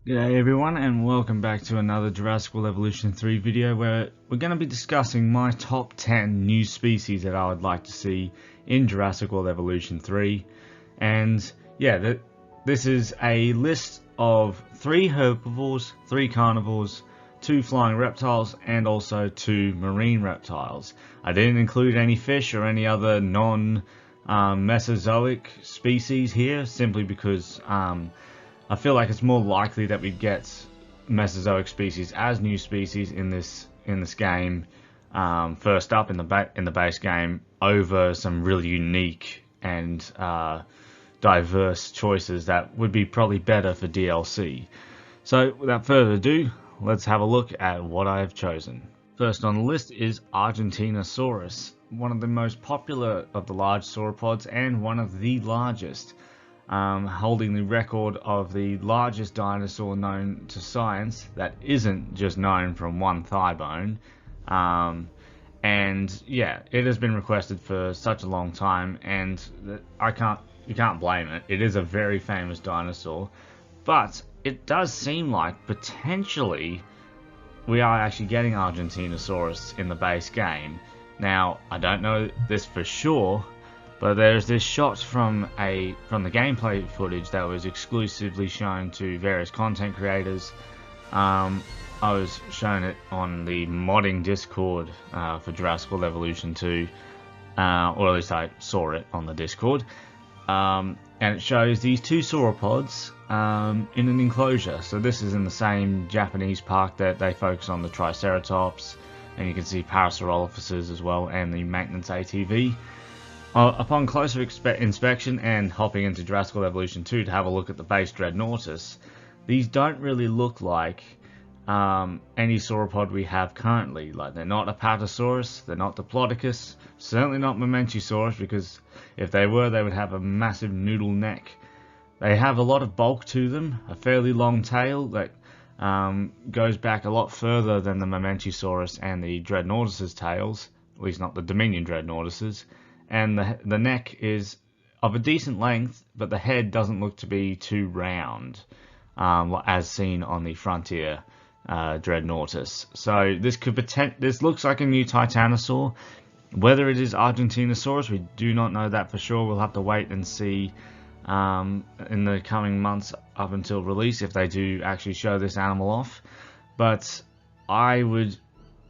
G'day everyone, and welcome back to another Jurassic World Evolution 3 video where we're going to be discussing my top 10 new species that I would like to see in Jurassic World Evolution 3. And yeah, this is a list of 3 herbivores, 3 carnivores, 2 flying reptiles, and also 2 marine reptiles. I didn't include any fish or any other non-Mesozoic species here, simply because I feel like it's more likely that we get Mesozoic species as new species in this game, first up in the base game, over some really unique and diverse choices that would be probably better for DLC. So without further ado, let's have a look at what I have chosen. First on the list is Argentinosaurus, one of the most popular of the large sauropods and one of the largest. Holding the record of the largest dinosaur known to science that isn't just known from one thigh bone. And yeah, it has been requested for such a long time, and you can't blame it. It is a very famous dinosaur, but it does seem like potentially we are actually getting Argentinosaurus in the base game. Now, I don't know this for sure, but there's this shot from the gameplay footage that was exclusively shown to various content creators. I was shown it on the modding Discord for Jurassic World Evolution 2, or at least I saw it on the Discord. And it shows these 2 sauropods in an enclosure. So this is in the same Japanese park that they focus on the Triceratops, and you can see Parasaurolophuses as well, and the maintenance ATV. Upon closer inspection and hopping into Jurassic World Evolution 2 to have a look at the base Dreadnoughtus, these don't really look like any sauropod we have currently. Like, they're not Apatosaurus, they're not Diplodocus, certainly not Mementosaurus, because if they were, they would have a massive noodle neck. They have a lot of bulk to them, a fairly long tail that goes back a lot further than the Mementosaurus and the Dreadnoughtus's tails, at least not the Dominion Dreadnoughtus's. And the neck is of a decent length, but the head doesn't look to be too round, as seen on the Frontier Dreadnoughtus. So this looks like a new Titanosaur. Whether it is Argentinosaurus, we do not know that for sure. We'll have to wait and see in the coming months up until release if they do actually show this animal off. But I'd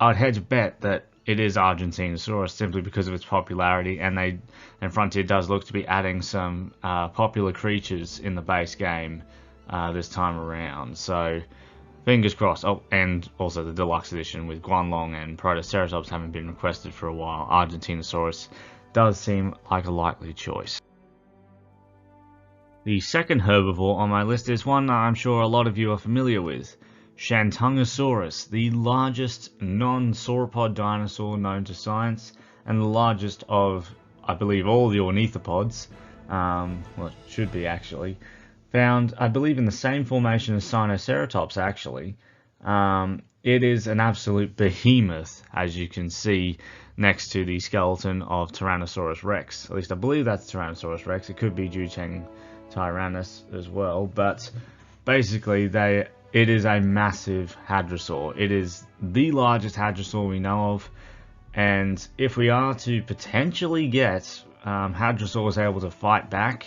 hedge a bet that it is Argentinosaurus simply because of its popularity, and Frontier does look to be adding some popular creatures in the base game this time around. So fingers crossed. Oh, and also the deluxe edition with Guanlong and Protoceratops haven't been requested for a while. Argentinosaurus does seem like a likely choice. The second herbivore on my list is one I'm sure a lot of you are familiar with. Chantangosaurus, the largest non-sauropod dinosaur known to science, and the largest of, I believe, all the ornithopods, well, it should be actually, found, I believe, in the same formation as Spinosaurus actually. It is an absolute behemoth, as you can see next to the skeleton of Tyrannosaurus Rex. At least I believe that's Tyrannosaurus Rex. It could be Jucheng Tyrannus as well, but basically it is a massive hadrosaur. It is the largest hadrosaur we know of, and if we are to potentially get hadrosaurs able to fight back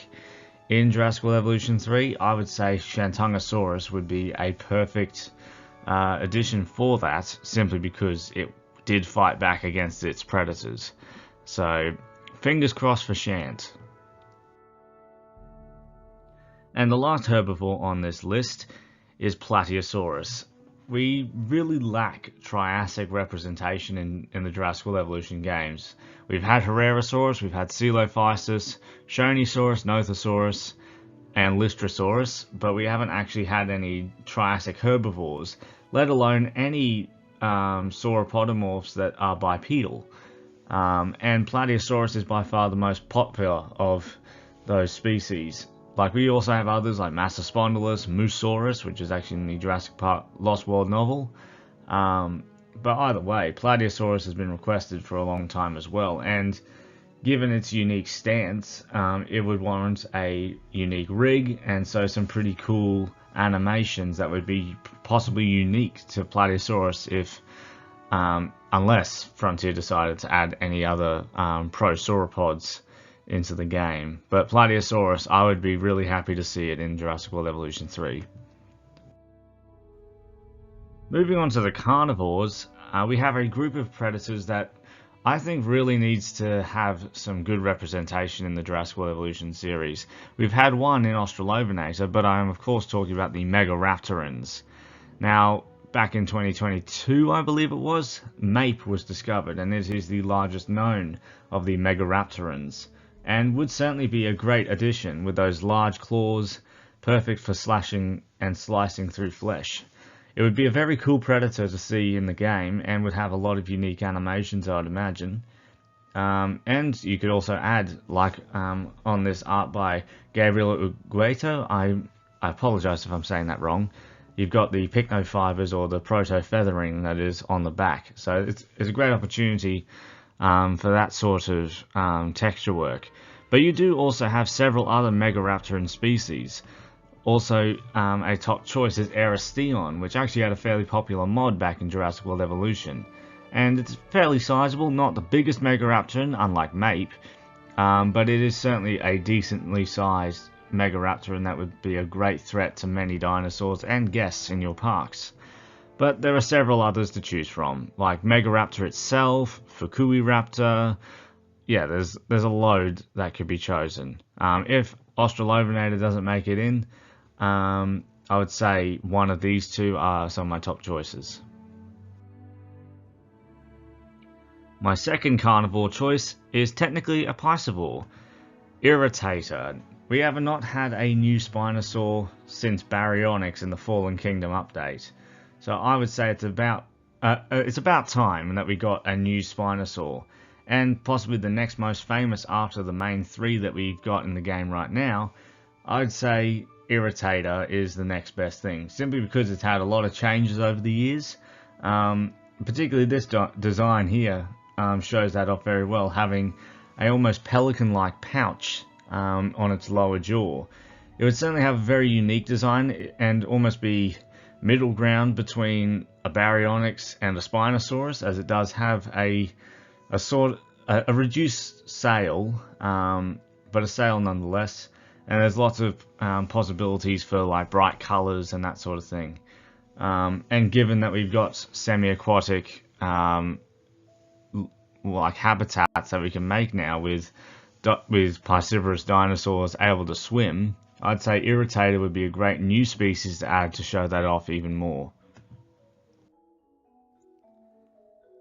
in Jurassic World Evolution 3, I would say Chantangosaurus would be a perfect addition for that, simply because it did fight back against its predators. So fingers crossed for Shant. And the last herbivore on this list is Platiosaurus. We really lack Triassic representation in the Jurassic World Evolution games. We've had Herrerasaurus, we've had Coelophysis, Shonisaurus, Nothosaurus, and Lystrosaurus, but we haven't actually had any Triassic herbivores, let alone any sauropodomorphs that are bipedal. And Platiosaurus is by far the most popular of those species. Like, we also have others like Massospondylus, Moosaurus, which is actually in the Jurassic Park Lost World novel. But either way, Platiosaurus has been requested for a long time as well. And given its unique stance, it would warrant a unique rig, and so some pretty cool animations that would be possibly unique to Platiosaurus if, unless Frontier decided to add any other pro sauropods into the game. But Platiosaurus, I would be really happy to see it in Jurassic World Evolution 3. Moving on to the carnivores, we have a group of predators that I think really needs to have some good representation in the Jurassic World Evolution series. We've had one in Australopithecus, but I am of course talking about the Megaraptorans. Now, back in 2022, I believe it was, MAPE was discovered, and it is the largest known of the Megaraptorans, and would certainly be a great addition with those large claws, perfect for slashing and slicing through flesh. It would be a very cool predator to see in the game, and would have a lot of unique animations, I'd imagine. And you could also add, like on this art by Gabriel Ugueto, I apologise if I'm saying that wrong, you've got the pycnofibers or the proto-feathering that is on the back. So it's a great opportunity for that sort of texture work. But you do also have several other Megaraptoran species. Also, a top choice is Eristheon, which actually had a fairly popular mod back in Jurassic World Evolution. And it's fairly sizable, not the biggest Megaraptoran, unlike MAPE, but it is certainly a decently sized Megaraptoran that would be a great threat to many dinosaurs and guests in your parks. But there are several others to choose from, like Megaraptor itself, Fukuiraptor. Yeah, there's a load that could be chosen. If Australopithecus doesn't make it in, I would say one of these two are some of my top choices. My second carnivore choice is technically a piscivore, Irritator. We have not had a new Spinosaur since Baryonyx in the Fallen Kingdom update, so I would say it's about time that we got a new Spinosaur, and possibly the next most famous after the main three that we've got in the game right now. I'd say Irritator is the next best thing, simply because it's had a lot of changes over the years. Particularly this design here shows that off very well, having a almost pelican-like pouch on its lower jaw. It would certainly have a very unique design and almost be middle ground between a Baryonyx and a Spinosaurus, as it does have a reduced sail, but a sail nonetheless. And there's lots of possibilities for like bright colours and that sort of thing. And given that we've got semi-aquatic like habitats that we can make now with piscivorous dinosaurs able to swim, I'd say Irritator would be a great new species to add to show that off even more.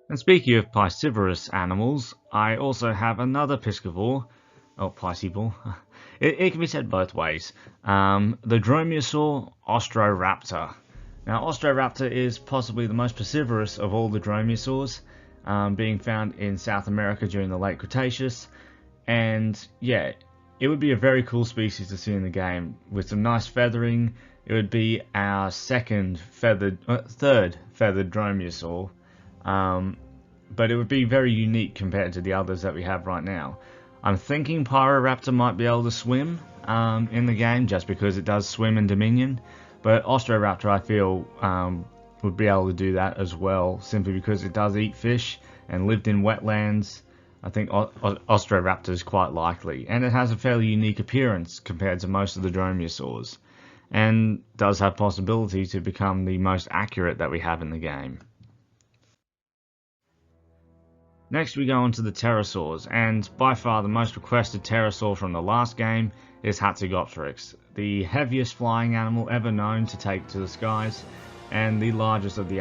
And speaking of piscivorous animals, I also have another piscivore, piscivore. It can be said both ways. The Dromaeosaur Ostroaptor. Now, Ostroaptor is possibly the most piscivorous of all the dromaeosaurs, being found in South America during the late Cretaceous. And yeah, it would be a very cool species to see in the game with some nice feathering. It would be our third feathered dromaeosaur, but it would be very unique compared to the others that we have right now. I'm thinking Pyroraptor might be able to swim in the game, just because it does swim in Dominion, but Ostroaptor I feel would be able to do that as well, simply because it does eat fish and lived in wetlands. I think Ostroaptor is quite likely, and it has a fairly unique appearance compared to most of the dromaeosaurs, and does have possibility to become the most accurate that we have in the game. Next we go on to the Terasaurs, and by far the most requested Terasaur from the last game is Hatzegopteryx, the heaviest flying animal ever known to take to the skies, and the largest of the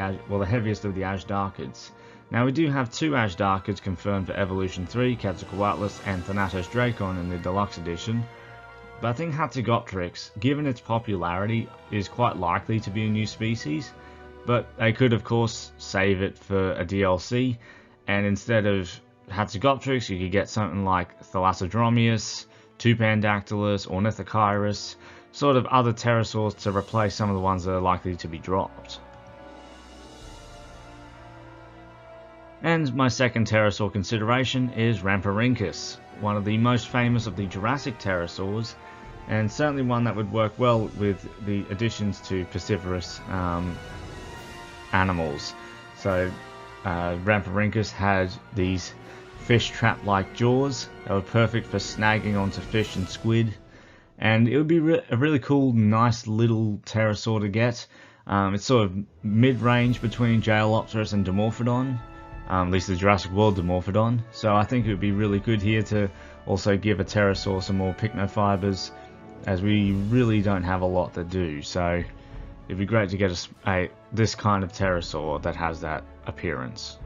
heaviest of the Azhdarchids. Now we do have two Azhdarchids confirmed for Evolution 3, Quetzalcoatlus and Thanatos Dracon in the Deluxe Edition, but I think Hatzegopteryx, given its popularity, is quite likely to be a new species, but they could of course save it for a DLC, and instead of Hatzegopteryx you could get something like Thalassodromeus, Tupandactylus, Ornithochirus, sort of other pterosaurs to replace some of the ones that are likely to be dropped. And And my second pterosaur consideration is Ramparinkus, one of the most famous of the Jurassic pterosaurs, and certainly one that would work well with the additions to piscivorous animals. So Ramparinkus had these fish trap-like jaws that were perfect for snagging onto fish and squid, and it would be a really cool, nice little pterosaur to get. It's sort of mid-range between Jailopterus and Dimorphodon, at least the Jurassic World Dimorphodon, so I think it would be really good here to also give a pterosaur some more pycnofibers, as we really don't have a lot to do, so it'd be great to get this kind of pterosaur that has that appearance.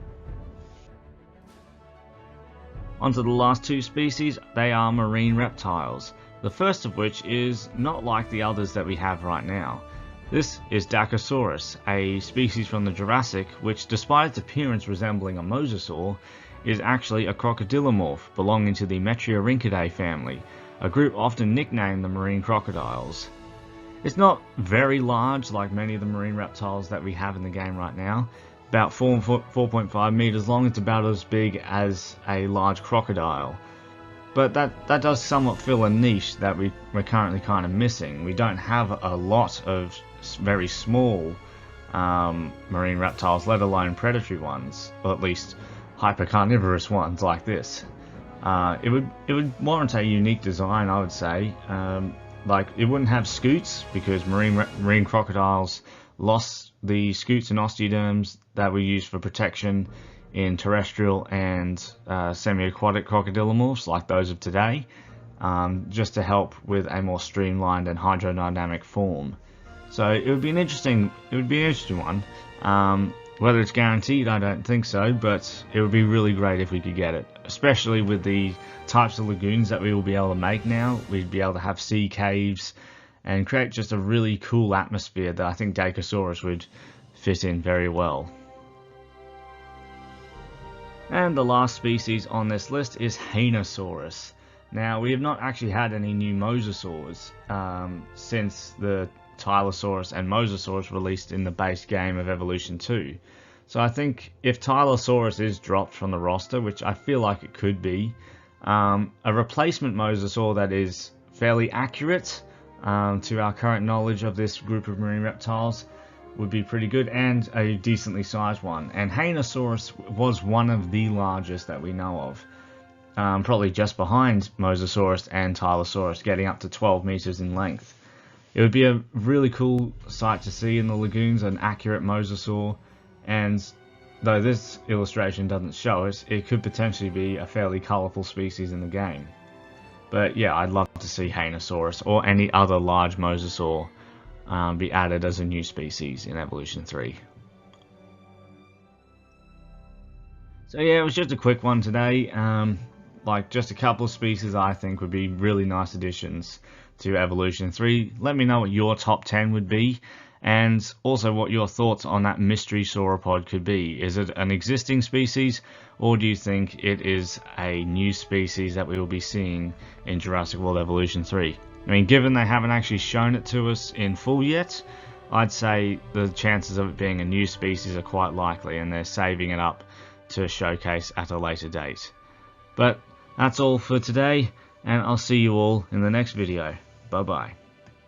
Onto the last two species, they are marine reptiles, the first of which is not like the others that we have right now. This is Dacosaurus, a species from the Jurassic which, despite its appearance resembling a mosasaur, is actually a crocodilomorph belonging to the Metriorhynchidae family, a group often nicknamed the marine crocodiles. It's not very large like many of the marine reptiles that we have in the game right now. About 4.5 meters long, it's about as big as a large crocodile. But that does somewhat fill a niche that we're currently kind of missing. We don't have a lot of very small marine reptiles, let alone predatory ones, or at least hypercarnivorous ones like this. It would warrant a unique design, I would say. Like, it wouldn't have scutes because marine crocodiles lost the scutes and osteoderms that were used for protection in terrestrial and semi-aquatic crocodilomorphs like those of today, just to help with a more streamlined and hydrodynamic form. So it would be an interesting one. Whether it's guaranteed, I don't think so, but it would be really great if we could get it, especially with the types of lagoons that we will be able to make now. We'd be able to have sea caves and create just a really cool atmosphere that I think Dacosaurus would fit in very well. And the last species on this list is Heinosaurus. Now, we have not actually had any new mosasaurs since the Tylosaurus and Mosasaurus released in the base game of Evolution 2. So I think if Tylosaurus is dropped from the roster, which I feel like it could be, a replacement mosasaur that is fairly accurate to our current knowledge of this group of marine reptiles would be pretty good, and a decently sized one. And Heinosaurus was one of the largest that we know of, probably just behind Mosasaurus and Tylosaurus, getting up to 12 meters in length. It would be a really cool sight to see in the lagoons, an accurate mosasaur, and though this illustration doesn't show it, it could potentially be a fairly colourful species in the game. But yeah, I'd love to see Heinosaurus or any other large mosasaur be added as a new species in Evolution 3. So yeah, it was just a quick one today. Like, just a couple of species I think would be really nice additions to Evolution 3. Let me know what your top 10 would be, and also what your thoughts on that mystery sauropod could be. Is it an existing species, or do you think it is a new species that we will be seeing in Jurassic World Evolution 3? I mean, given they haven't actually shown it to us in full yet, I'd say the chances of it being a new species are quite likely, and they're saving it up to showcase at a later date. But that's all for today, and I'll see you all in the next video. Bye bye.